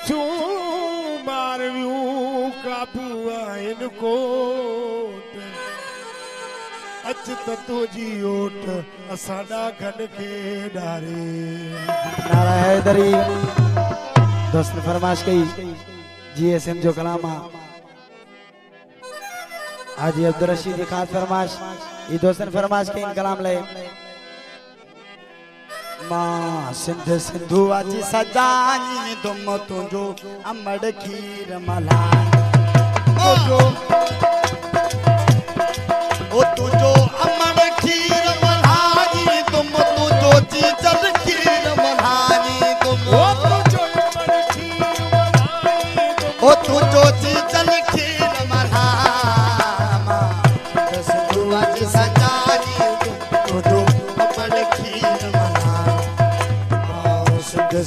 छू मारव्यू काबू इनको अच ततो जी ओट असाडा गन के डारे। नारा हैदरी दोस्त ने फरमाश कही जीएसएम जो कलामा हाजी अब्दुल रशीद खास फरमाश ये दोस्त ने फरमाश कही कलाम ले मां सिंध सिंधु आजी सजानी तुम तुझो अमड़ खीर मलाई ओ तुझो अमड़ खीर मलाई तुम तुझो चीचल खीर मलाई तुम ओ तुझो अमड़ खीर मलाई ओ तुझो चीचल खीर मलाई सिंधु आजी सजानी तुझो अमड़ खीर मलाई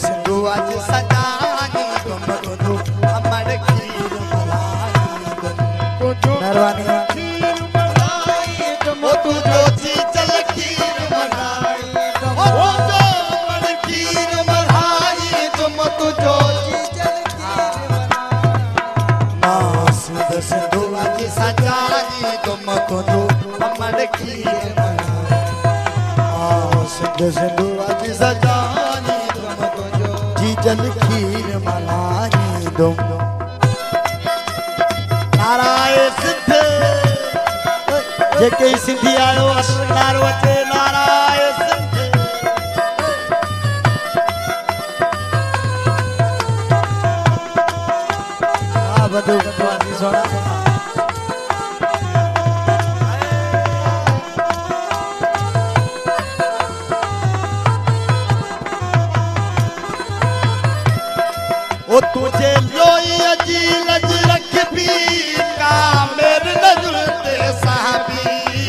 सिंधु आज सजानी तुम तुझो अमर खीर मलाई मेहरबानी खीर मलाई तुम तुझो चीचल खीर मलाई ओ जो अमर खीर मलाई तुम तुझो चीचल खीर मलाई सिंधु आज सजानी तुम तुझो अमर खीर मलाई सिंधु आज सजानी जल खीर मलाई दुम नाराय सिद्ध जेके सिंधी आयो नारो अचे नाराय सिद्ध आ बधु भगवान सोना ओ तुझे लोई अजी लज रख भी कामेर नजुलते साहबी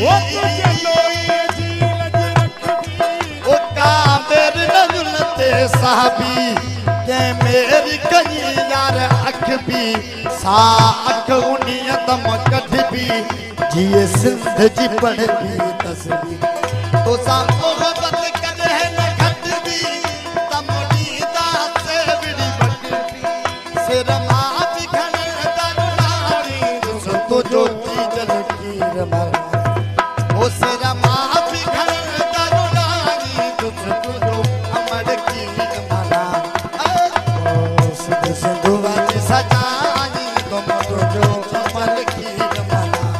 ओ तुझे लोई अजी लज रख भी ओ कामेर नजुलते साहबी के मेरी कई यार अख भी सा अख उन्हीं दम कढ भी जिए सिंध जी पढ़ भी तस्वीर तो सा मोहब्बत करे न घट भी तमड़ी दास बिड़ी तुझो चीचल खीर मलाई ओ सेरा मां बिखर दरुनारी तुझो अमर खीर मलाई सिंधु सिंधु आज सजानी तुम तुझो अमर खीर मलाई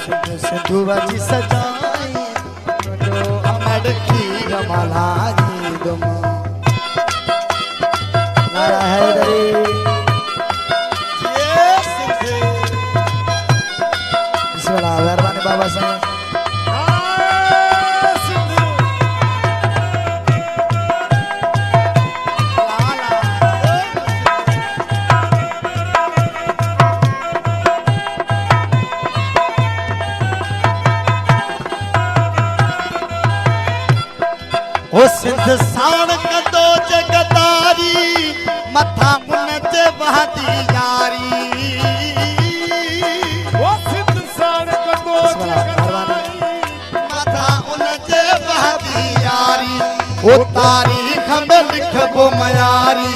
सिंधु सिंधु आज सजानी तुझो अमर खीर मलाई तुम नारा हैदरी मेहरबानी बाबा साहब ओ सिंध साण कदो जगदारी मथा मुन जे बहदी यारी ओ सिंध साण कदो जगदारी मथा उन जे बहदी यारी ओ तारीख में लिखबो मयारी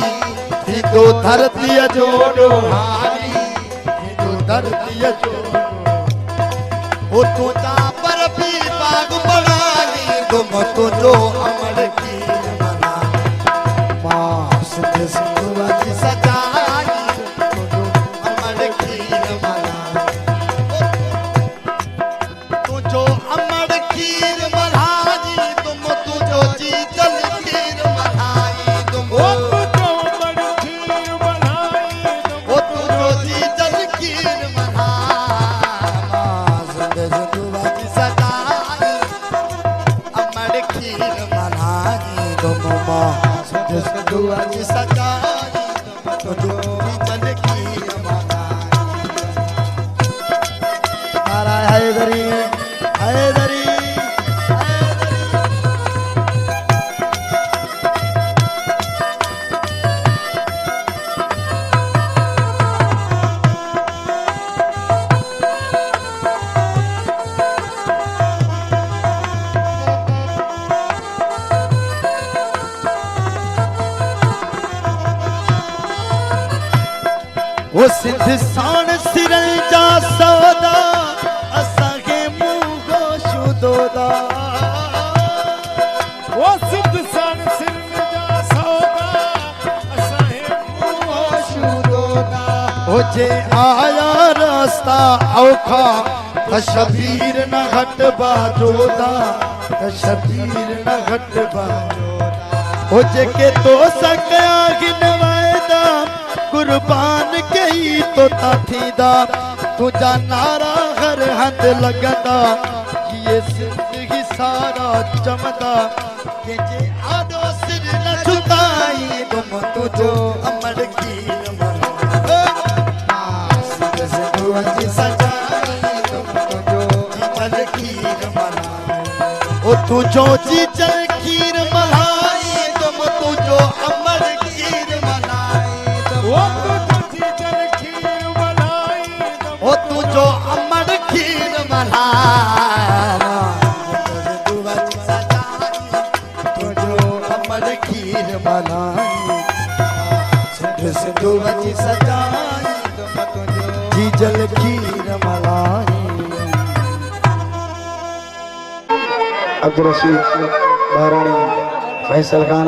थींदो धरती जो डोहारी थींदो धरती जो ओ तुझा पर भी बाग बनानी तुम तुझो अमर खीर मलाई मां सिंध सिंधु आज सजानी तुझो अमर खीर मलाई तुझो अमर खीर मलाई तुम तुझो चीचल खीर मलाई तुम ओ तुझो अमर खीर मलाई ओ तुझो चीचल खीर मलाई सिंध सिंधु आज सजानी अमर खीर मलाई तुम मां सिंध सिंधु आज सजानी तुझो चीचल खीर मलाई नारा हैदरी हैदरी वो सिंध साण सिरल जा सौदा असांखे मुंगो शुदोदा वो सिद्ध सन सिंध जा सौदा असांखे मुंगो शुदोदा हो जे आया रास्ता औखा त शबीर न घट बाजोदा त शबीर न घट बाजोदा हो जेके तो सकया गिन वायदा कुर्बान कई तो ता थींदा तुझा नारा हर हंध लगंदा ये जिंदगी सारा चमदा के जे आडो सिर न झुकाई तुम तुझो अमर की ओ तुझो जी चल खीर मलाई तुम तुझो अमर खीर मलाई वो तुझी जल खीर मलाई ओ तुझो अमर खीर मलाई तुझो अमर खीर मलाई सिंध सिंधु वची सजाई तुम तुझो जी जल खीर मलाई अब्दुल रशीद बहरानी फैसल खान